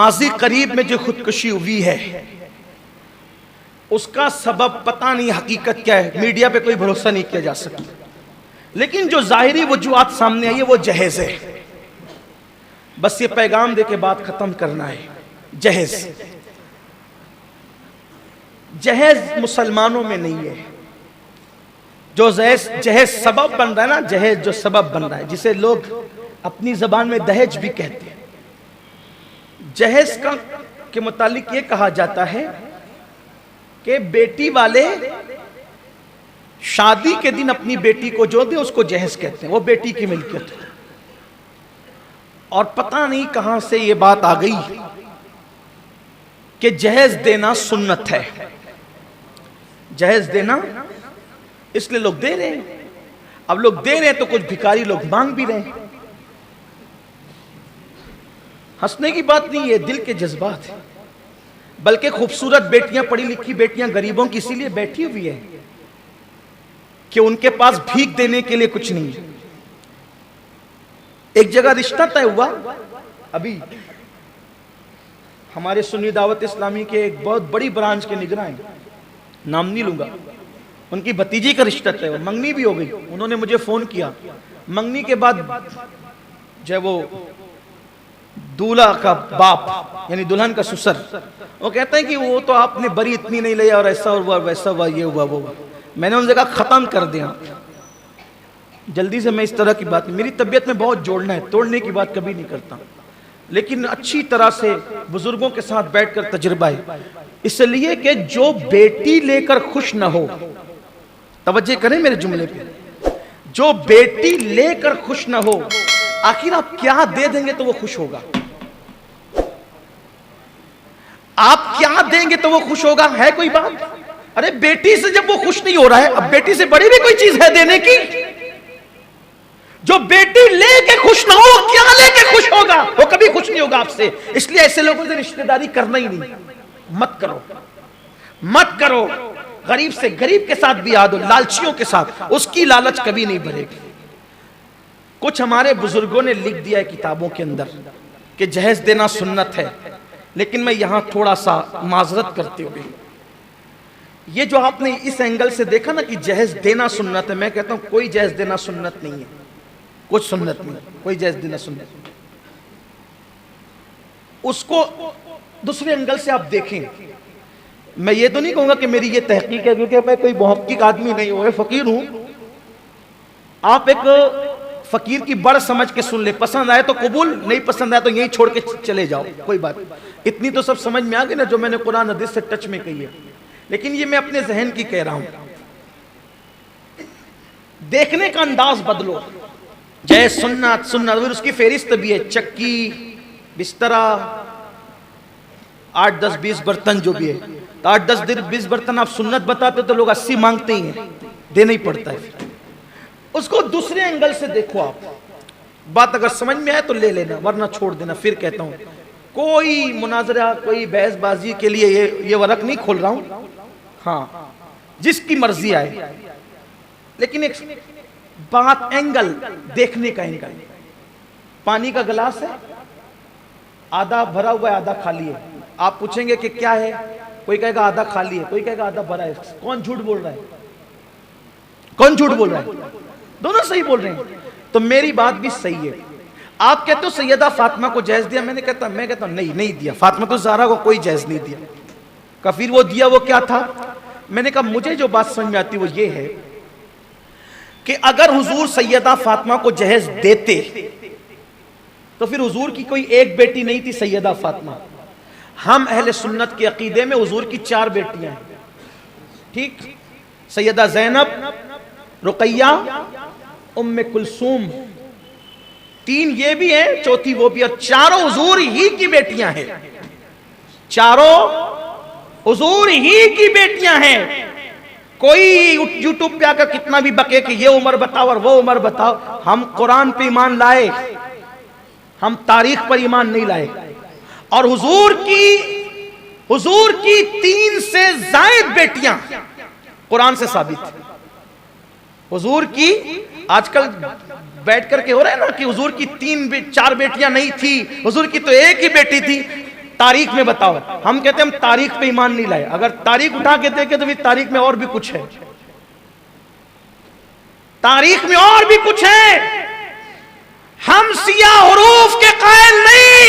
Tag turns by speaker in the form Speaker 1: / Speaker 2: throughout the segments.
Speaker 1: माजी करीब में जो खुदकुशी हुई है उसका सबब पता नहीं, हकीकत क्या है, मीडिया पे कोई भरोसा नहीं किया जा सकता, लेकिन जो जाहिरी वजूहात सामने आई है वो जहेज है। बस ये पैगाम दे के बात खत्म करना है। जहेज जहेज मुसलमानों में नहीं है। जो जहेज सबब बन रहा है ना, जहेज जो सबब बन रहा है, जिसे लोग अपनी जबान में दहेज भी कहते हैं, जहेज का के मुतालिक ये कहा जाता है कि बेटी वाले शादी के दिन अपनी बेटी को जो दे उसको जहेज कहते हैं, वो बेटी की मिल्कियत है। और पता नहीं कहां से ये बात आ गई कि जहेज देना सुन्नत है। जहेज देना इसलिए लोग दे रहे हैं। अब लोग दे रहे हैं तो कुछ भिखारी लोग मांग भी रहे हैं। हंसने की बात नहीं है, दिल के जज्बात है। बल्कि खूबसूरत बेटियां, पढ़ी लिखी बेटियां गरीबों की इसीलिए बैठी हुई है कि उनके पास भीख देने के लिए कुछ नहीं है। एक जगह रिश्ता तय हुआ, अभी हमारे सुन्नी दावत इस्लामी के एक बहुत बड़ी ब्रांच के निगरान, नाम नहीं लूंगा, उनकी भतीजी का रिश्ता तय हुआ, मंगनी भी हो गई। उन्होंने मुझे फोन किया, मंगनी के बाद जो है वो दूल्हा का बाप यानी दुल्हन का ससुर, वो कहते हैं कि वो तो आपने बरी इतनी नहीं लिया और ऐसा हुआ वैसा हुआ, ये हुआ वो हुआ। मैंने उनसे कहा खत्म कर दिया जल्दी से, मैं इस तरह की बात, मेरी तबीयत में बहुत जोड़ना है, तोड़ने की बात कभी नहीं करता, लेकिन अच्छी तरह से बुजुर्गों के साथ बैठकर तजुर्बा है। इसलिए कि जो बेटी लेकर खुश न हो, तवज्जो करें मेरे जुमले पे, जो बेटी लेकर खुश न हो, आखिर आप क्या दे देंगे तो वो खुश होगा? आप क्या देंगे तो वो खुश होगा? है कोई बात? अरे बेटी से जब वो खुश नहीं हो रहा है, अब बेटी से बड़ी भी कोई चीज है देने की? जो बेटी लेके खुश ना हो, क्या लेके खुश होगा? वो कभी खुश नहीं होगा आपसे। इसलिए ऐसे लोगों से रिश्तेदारी करना ही नहीं, मत करो, मत करो। गरीब से गरीब के साथ भी याद हो, लालचियों के साथ, उसकी लालच कभी नहीं भरेगी। कुछ हमारे बुजुर्गों ने लिख दिया है किताबों के अंदर कि जहेज देना सुन्नत है, लेकिन मैं यहां थोड़ा सा माजरत करते हुए, ये जो आपने इस एंगल से देखा ना कि जहेज देना सुन्नत है, मैं कहता हूं कोई जहेज देना सुन्नत नहीं है, कुछ सुन्नत नहीं, कोई जहेज देना सुन्नत नहीं। उसको दूसरे एंगल से आप देखें। मैं ये तो नहीं कहूंगा कि मेरी ये तहकीक है, क्योंकि मैं कोई मुहक्किक आदमी नहीं हूं, फकीर हूं। आप एक फकीर की बड़ समझ के सुन ले, पसंद आए तो कबूल, नहीं पसंद आए तो यही छोड़ के चले जाओ, कोई बात। इतनी तो सब समझ में आ गई ना जो मैंने कुरान हदीस से टच में कही है, लेकिन ये मैं अपने जहन की कह रहा हूं। देखने का अंदाज बदलो। जय सुन्नत सुन्नत, उसकी फेरिस्त भी है, चक्की, बिस्तरा, 8 10 20 बर्तन जो भी है, तो 8 10 20 बर्तन आप सुन्नत बताते तो लोग 80 मांगते ही हैं, देना ही पड़ता है। उसको दूसरे एंगल से देखो आप, बात अगर समझ में आए तो ले लेना, वरना छोड़ देना। फिर कहता हूं कोई मुनाजरा, कोई बहसबाजी के लिए ये वर्क नहीं खोल रहा हूं, हाँ जिसकी मर्जी आए, लेकिन एक बात, एंगल, देखने का एंगल। पानी का गिलास है, आधा भरा हुआ है आधा खाली है, आप पूछेंगे कि क्या है, कोई कहेगा आधा खाली है, कोई कहेगा आधा भरा है। कौन झूठ बोल रहा है? कौन झूठ बोल रहा है? दोनों सही बोल रहे हैं। तो मेरी बात भी सही है। आप कहते हो सैयदा फातिमा को जहेज दिया, मैं कहता हूं नहीं दिया, फातिमा तो ज़हरा को कोई जहेज नहीं दिया। का फिर वो दिया वो क्या था? मैंने कहा मुझे जो बात समझ में आती वो ये है कि अगर हुजूर सैयदा फातिमा को जहेज देते तो फिर हुजूर की कोई एक बेटी नहीं थी सैयदा फातिमा। हम अहले सुन्नत के अकीदे में हुजूर की 4 बेटियां हैं, ठीक? सैयदा ज़ैनब, रुकैया, उम्मे कुलसूम, 3 ये भी हैं, चौथी वो भी, और चारों हुजूर ही की बेटियां हैं, चारों हुजूर ही की बेटियां हैं। कोई यूट्यूब पे आकर कितना भी बके कि ये उम्र बताओ और वो उम्र बताओ, हम कुरान पे ईमान लाए, हम तारीख पर ईमान नहीं लाए। और हुजूर की 3 से जायद बेटियां कुरान से साबित है। हुजूर की, आजकल बैठ करके हो रहा है ना कि हुजूर की 3 4 बेटियां नहीं थी, हुजूर की तो एक ही बेटी थी। तारीख में बताओ। हम कहते हैं हम तारीख पे ईमान नहीं लाए। अगर तारीख उठा के देखे तो भी तारीख में और भी कुछ है, तारीख में और भी कुछ है। हम सिया हुरूफ के कायल नहीं,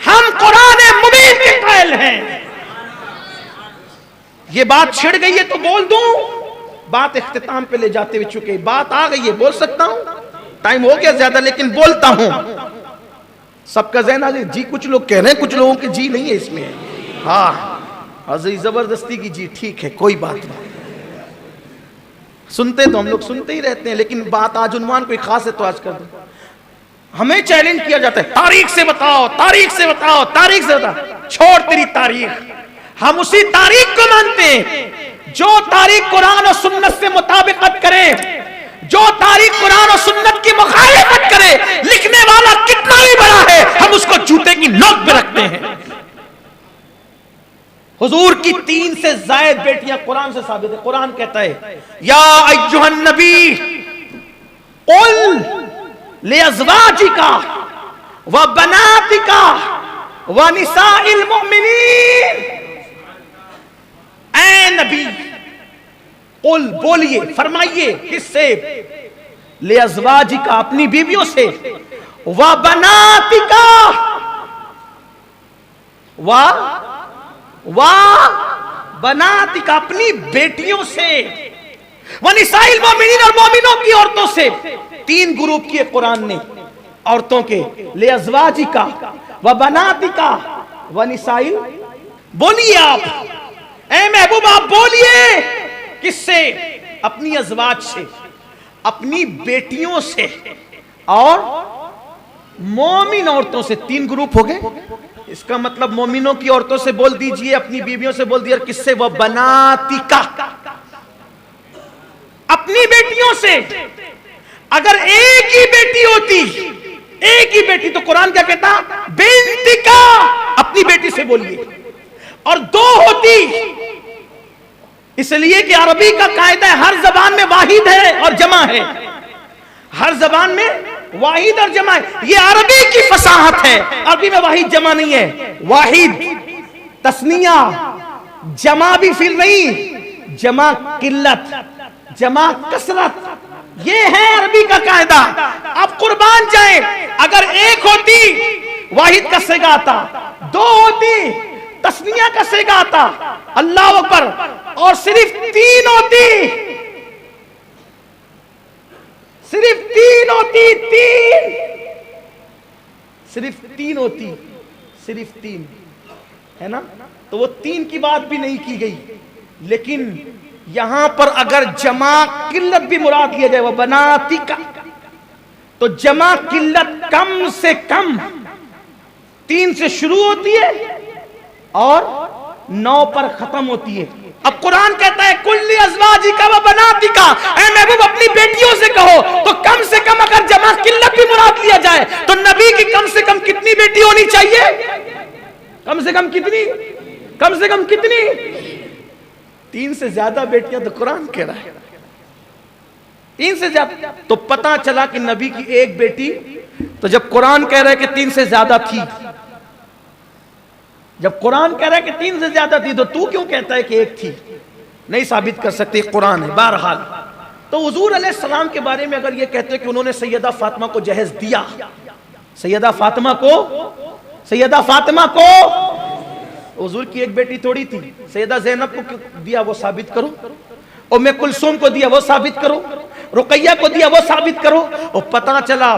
Speaker 1: हम कुरान मुबीन के कायल हैं। ये बात छिड़ गई है तो बोल दूं, बात इख्तिताम पे ले जाते हुए चुके, बात आ गई है, बोल सकता हूं, टाइम हो गया ज्यादा लेकिन बोलता हूं। सबका ज़हन आ गया जी, कुछ लोग कह रहे हैं, कुछ लोगों की जी नहीं है इसमें। हाँ अजी जबरदस्ती की जी, ठीक है कोई बात नहीं, सुनते तो हम लोग सुनते ही रहते हैं, लेकिन बात आज उन्वान कोई खास है तो आज कर दो। हमें चैलेंज किया जाता है, तारीख से बताओ, तारीख से बताओ, तारीख से बताओ। छोड़ तेरी तारीख, हम उसी तारीख को मानते हैं जो तारीख कुरान और सुन्नत से मुताबिकत करे, जो तारीख कुरान और सुन्नत की मुखालिफत करे, लिखने वाला कितना भी बड़ा है हम उसको जूते की नोक पे रखते हैं। हुजूर की 3 से ज्यादा बेटियां कुरान से साबित है। कुरान कहता है या अय्युहन नबी कुल लिअज़वाजिका व बनातिका व निसाइल मुमिनीन, ऐ नबी कुल बोलिए, फरमाइए, किससे? लिअज़वाजिका अपनी बीवियों से, व बनातिका व बनातिका अपनी बेटियों से, व निसाइल मोमिनीन और मोमिनों की औरतों से। 3 ग्रुप किए कुरान ने औरतों के, लिअज़वाजिका व बनातिका व निसाइल। बोलिए आप, ऐ महबूब आप बोलिए, किससे? अपनी अज़वाज से, अपनी बेटियों से और मोमिन औरतों से। 3 ग्रुप हो गए। इसका मतलब मोमिनों की औरतों से बोल दीजिए, अपनी बीवियों से बोल दिया, और किससे? वह बनातिका, अपनी बेटियों से। अगर एक ही बेटी होती, एक ही बेटी, तो कुरान क्या कहता? बिन्तिका, अपनी बेटी से बोलिए। और 2 होती, इसलिए कि अरबी का कायदा है, हर जबान में वाहिद है और जमा है, हर जबान में वाहिद और जमा है। ये अरबी की फसाहत है, अरबी में वाहिद जमा नहीं है। वाहिद तस्निया, जमा भी फिर नहीं, जमा किल्लत, जमा कसरत, ये है अरबी का कायदा। अब कुर्बान जाए, अगर एक होती वाहिद का सेगा आता, 2 होती तस्निया का सेगा आता, अल्लाह अकबर, और सिर्फ 3 होती, सिर्फ 3 होती, 3, सिर्फ 3 होती, सिर्फ 3 है ना, तो वो 3 की बात भी नहीं की गई। लेकिन यहां पर अगर जमा किल्लत भी मुराद लिया जाए, वह बनाती का, तो जमा किल्लत कम से कम 3 से शुरू होती है और 9 पर खत्म होती है। अब कुरान कहता है कुल्ली अज़वाजिका व बनातिका, ऐ महबूब अपनी बेटियों से कहो, तो कम से कम अगर जमा किल्लत भी मुराद लिया जाए तो नबी की कम से कम कितनी बेटी होनी चाहिए? कम से कम कितनी? कम से कम कितनी? 3 से ज्यादा बेटियां तो कुरान कह रहा है, 3 से ज्यादा। तो पता चला कि नबी की एक बेटी, तो जब कुरान कह रहा है कि 3 से ज्यादा थी, जब कुरान कह रहा है कि 3 से ज्यादा थी, तो तू क्यों कहता है कि एक थी? नहीं साबित कर सकते, कुरान है। बहरहाल, तो हुजूर अलैहिस्सलाम के बारे में अगर ये कहते हैं कि उन्होंने सैयदा फातिमा को जहेज दिया, सैयदा फातिमा को, सैयदा फातिमा को, हुजूर की एक बेटी थोड़ी थी, सैयदा ज़ैनब को दिया, वो साबित करो। उम्मे कुलसूम को दिया, वो साबित करो। रुकैया को दिया, वो साबित करो। और पता चला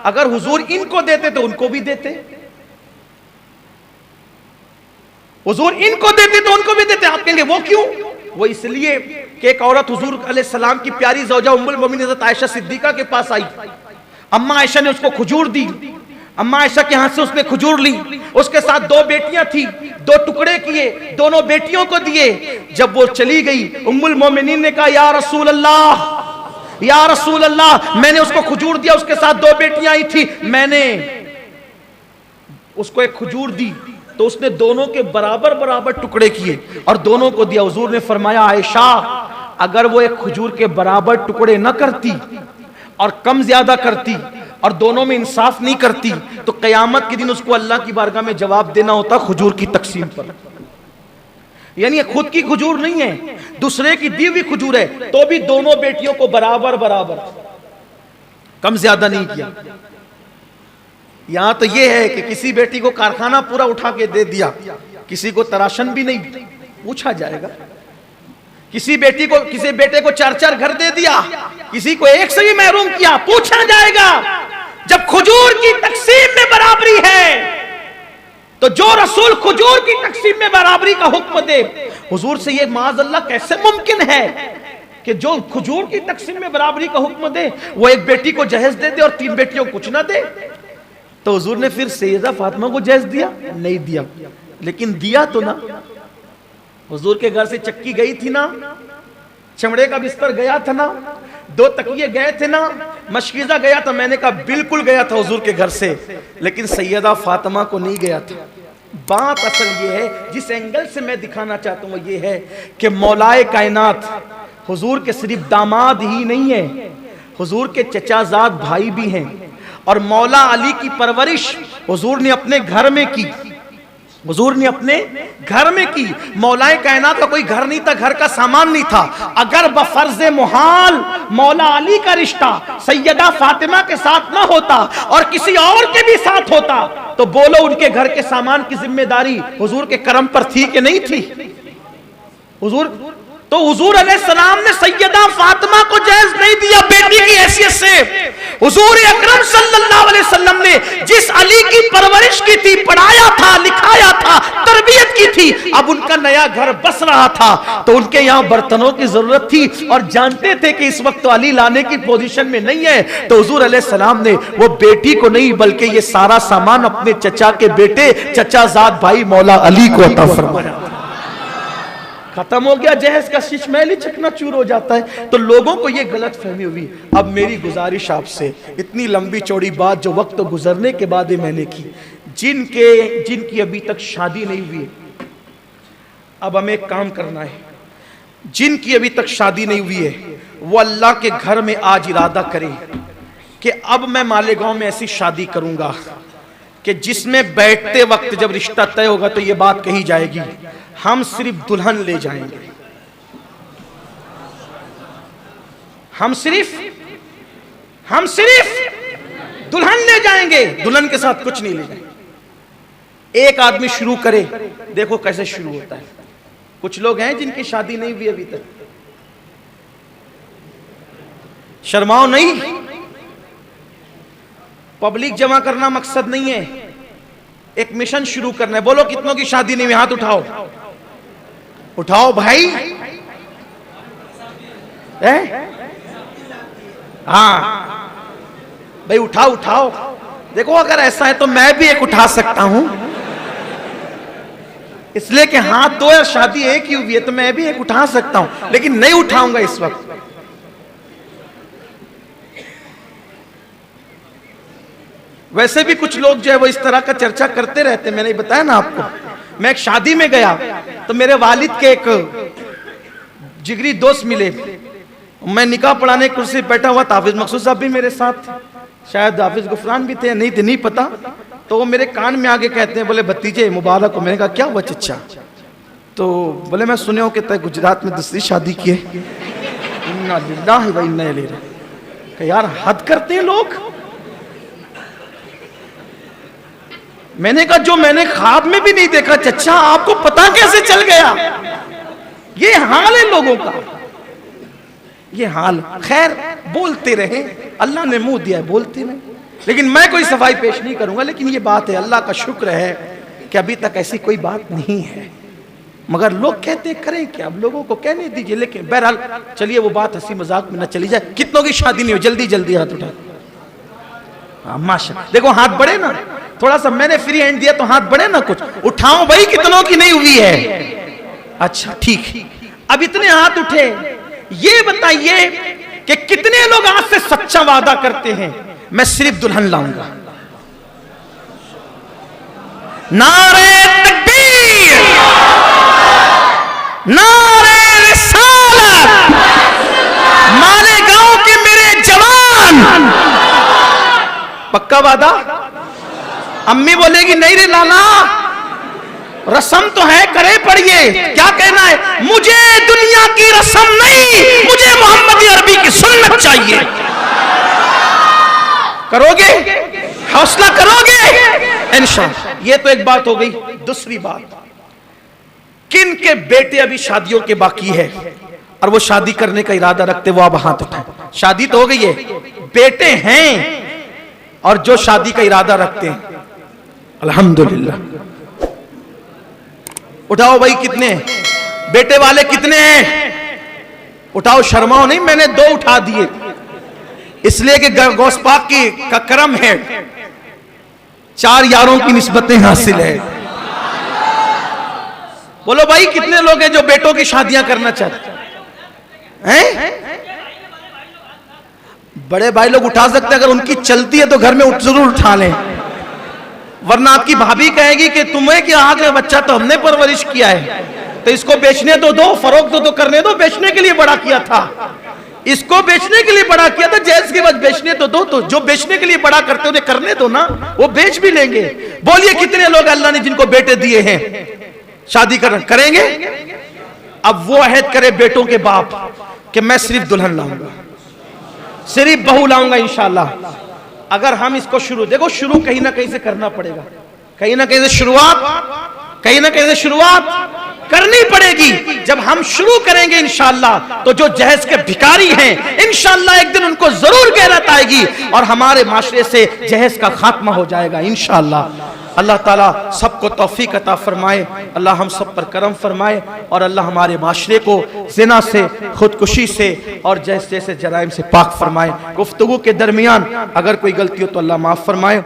Speaker 1: अगर हुजूर इनको देते तो उनको भी देते, हुजूर इनको देते तो उनको भी देते। आप कहेंगे वो क्यों? वो इसलिए कि एक औरत हुजूर अलैहिस्सलाम की प्यारी ज़ौजा उम्मुल मोमिनीन हज़रत आयशा सिद्दीका के पास आई। अम्मा आयशा ने उसको खजूर दी, अम्मा आयशा के हाथ से उसने खजूर ली। उसके साथ 2 बेटियां थी, 2 टुकड़े किए, दोनों बेटियों को दिए। जब वो चली गई, उम्मुल मोमिनीन ने कहा या रसूल अल्लाह, या रसूल अल्लाह, मैंने उसको खजूर दिया, उसके साथ 2 बेटियां आई थी, मैंने उसको एक खजूर दी तो उसने दोनों के बराबर बराबर टुकड़े किए और दोनों को दिया। हुजूर ने फरमाया आयशा, अगर वो एक खजूर के बराबर टुकड़े न करती और कम ज्यादा करती और दोनों में इंसाफ नहीं करती तो कयामत के दिन उसको अल्लाह की बारगाह में जवाब देना होता खजूर की तकसीम पर। यानी खुद की खजूर नहीं है, दूसरे की दी हुई खजूर है, तो भी दोनों बेटियों को बराबर बराबर, कम ज्यादा नहीं किया। यहां तो यह है कि किसी बेटी को कारखाना पूरा उठा के दे दिया, किसी को तराशन भी नहीं पूछा जाएगा। किसी बेटे को 4-4 घर दे दिया, किसी को एक से ही महरूम किया, पूछा जाएगा। जब खजूर की तकसीम में बराबरी है तो जो रसूल खजूर की तकसीम में बराबरी का हुक्म दे, हुजूर से ये माज़अल्लाह कैसे मुमकिन है कि जो खजूर की तकसीम में बराबरी का हुक्म दे वो एक बेटी को जहेज दे दे और 3 बेटियों को कुछ ना दे। तो हुजूर ने फिर सैयदा फातिमा को जहेज दिया? नहीं दिया, लेकिन दिया तो ना। हुजूर के घर से चक्की गई थी ना, चमड़े का बिस्तर गया था ना, 2 तकिए गए थे ना, मशकीज़ा गया था। मैंने कहा बिल्कुल गया था हुजूर के घर से, लेकिन सैयदा फातिमा को नहीं गया था। बात असल ये है, जिस एंगल से मैं दिखाना चाहता हूँ ये है कि मौलाए कायनात हुजूर के सिर्फ दामाद ही नहीं है, हुजूर के चचाजाद भाई भी हैं। और मौला अली की परवरिश हुजूर ने अपने घर में की, हुजूर ने अपने घर में की। मौलाए कायनात का कोई घर नहीं था, घर का सामान नहीं था। अगर बफर्ज़े मुहाल मौला अली का रिश्ता सैयदा फातिमा के साथ ना होता और किसी और के भी साथ होता तो बोलो उनके घर के सामान की जिम्मेदारी हुजूर के करम पर थी कि नहीं थी? हुजूर अलैहिस्सलाम ने सैयदा फातिमा को जहेज नहीं दिया बेटी की हैसियत से। हुजूर अकरम सल्लल्लाहु अलैहि वसल्लम ने जिस अली की परवरिश की थी, पढ़ाया था, लिखाया था, तरबियत की थी, अब उनका नया घर बस रहा था तो उनके यहाँ बर्तनों की जरूरत थी और जानते थे कि इस वक्त तो अली लाने की पोजीशन में नहीं है, तो हुजूर अलैहिस्सलाम ने वो बेटी को नहीं बल्कि ये सारा सामान अपने चचा के बेटे चचाजाद भाई मौला अली को अता फरमाया। खत्म हो गया जहेज का शीशमहल ही चकनाचूर हो जाता है। तो लोगों को ये गलत फहमी हुई। अब मेरी गुजारिश आपसे, इतनी लंबी चौड़ी बात जो वक्त तो गुजरने के बाद ही मैंने की, जिनकी अभी तक शादी नहीं हुई, अब हमें एक काम करना है। जिनकी अभी तक शादी नहीं हुई है वो अल्लाह के घर में आज इरादा करें कि अब मैं मालेगांव में ऐसी शादी करूंगा कि जिसमें बैठते वक्त जब रिश्ता तय होगा तो ये बात कही जाएगी, हम सिर्फ दुल्हन ले जाएंगे, हम सिर्फ दुल्हन ले जाएंगे, दुल्हन के साथ कुछ नहीं ले जाएंगे। एक आदमी शुरू करे, देखो कैसे शुरू होता है। कुछ लोग हैं जिनकी शादी नहीं हुई अभी तक, शर्माओ नहीं, पब्लिक जमा करना मकसद नहीं है, एक मिशन शुरू करना है। बोलो कितनों की शादी नहीं हुई, हाथ उठाओ, उठाओ भाई। हाँ भाई उठाओ उठाओ। देखो अगर ऐसा है तो मैं भी एक उठा सकता हूं, इसलिए कि हाथ दो या शादी एक ही हुई है तो मैं भी एक उठा सकता हूं, लेकिन नहीं उठाऊंगा इस वक्त। वैसे भी कुछ लोग जो है वो इस तरह का चर्चा करते रहते हैं। मैंने बताया ना आपको, मैं एक शादी में गया तो मेरे वालिद के एक जिगरी दोस्त मिले, मैं निकाह पढ़ाने कुर्सी बैठा हुआ था, हाफिज मकसूद साहब भी मेरे साथ, शायद हाफिज गुफरान भी थे, नहीं थे नहीं पता। तो वो मेरे कान में आगे कहते हैं, बोले भतीजे मुबारक हो। मैंने कहा क्या हुआ चचा? तो बोले मैं सुने हो कि तय गुजरात में दूसरी शादी की है। इन्ना लिल्लाहि व इन्ना इलैहि राजिऊन। यार हद करते हैं लोग। मैंने कहा जो मैंने ख्वाब में भी नहीं देखा चचा, आपको पता कैसे चल गया? ये हाल है लोगों का, ये हाल। खैर बोलते रहे, अल्लाह ने मुंह दिया है, बोलते रहे, लेकिन मैं कोई सफाई पेश नहीं करूंगा। लेकिन ये बात है, अल्लाह का शुक्र है कि अभी तक ऐसी कोई बात नहीं है, मगर लोग कहते करें क्या, अब लोगों को कहने दीजिए। लेकिन बहरहाल चलिए वो बात हंसी मजाक में न चली जाए। कितनों की शादी नहीं हो, जल्दी जल्दी हाथ उठा। हाँ माशा, देखो हाथ बढ़े ना, थोड़ा सा मैंने फ्री हैंड दिया तो हाथ बढ़े ना, कुछ उठाओ भाई। कितनों की नहीं हुई है? अच्छा ठीक, अब इतने हाथ उठे, ये बताइए कि कितने लोग आज से सच्चा वादा करते हैं मैं सिर्फ दुल्हन लाऊंगा? नारे तकबीर, नारे रिसालत, मालेगांव के मेरे जवान, पक्का वादा? अम्मी बोलेगी नहीं रे लाला, रस्म तो है, करे पढ़िए। क्या कहना है? मुझे दुनिया की रस्म नहीं, मुझे मोहम्मद अरबी की सुन्नत चाहिए। करोगे? हौसला करोगे इंशाअल्लाह। ये तो एक बात हो गई। दूसरी बात, किन के बेटे अभी शादियों के बाकी है और वो शादी करने का इरादा रखते, वो आप हाथ उठाएं। शादी तो हो गई है, बेटे हैं और जो शादी का इरादा रखते हैं, अल्हम्दुलिल्लाह। उठाओ भाई, कितने बेटे वाले कितने हैं? उठाओ, शर्माओ नहीं। मैंने 2 उठा दिए इसलिए कि गौस पाक का करम है, 4 यारों की निस्बतें हासिल है। बोलो भाई, कितने लोग हैं जो बेटों की शादियां करना चाहते हैं? बड़े भाई लोग उठा सकते हैं, अगर उनकी चलती है तो घर में जरूर उठा लें, वरना आपकी भाभी कहेगी कि तुम्हें क्या आ गया, बच्चा तो हमने परवरिश किया है, तो इसको बेचने तो दो, फरोख्त तो करने दो, बेचने के लिए बड़ा किया था, इसको बेचने के लिए बड़ा किया था, जैस के बाद बेचने तो दो, तो जो बेचने के लिए बड़ा करते उन्हें करने दो ना, वो बेच भी लेंगे। बोलिए कितने लोग अल्लाह ने जिनको बेटे दिए हैं शादी करेंगे? अब वो अहद करे बेटों के बाप कि मैं सिर्फ दुल्हन लाऊंगा, सिर्फ बहू लाऊंगा इंशाअल्लाह। अगर हम इसको शुरू कहीं ना कहीं से करना पड़ेगा, कहीं ना कहीं से शुरुआत करनी पड़ेगी। जब हम शुरू करेंगे इंशाअल्लाह, तो जो जहेज के भिखारी हैं इंशाअल्लाह एक दिन उनको जरूर गैरत आएगी और हमारे माशरे से जहेज का खात्मा हो जाएगा इंशाअल्लाह। अल्लाह ताला सबको तौफीक अता फरमाए, अल्लाह हम सब पर करम फरमाए और अल्लाह हमारे माशरे को ज़िना से, खुदकुशी से और जैसे जराइम से पाक फरमाए। गुफ्तगू के दरमियान अगर कोई गलती हो तो अल्लाह माफ़ फरमाए।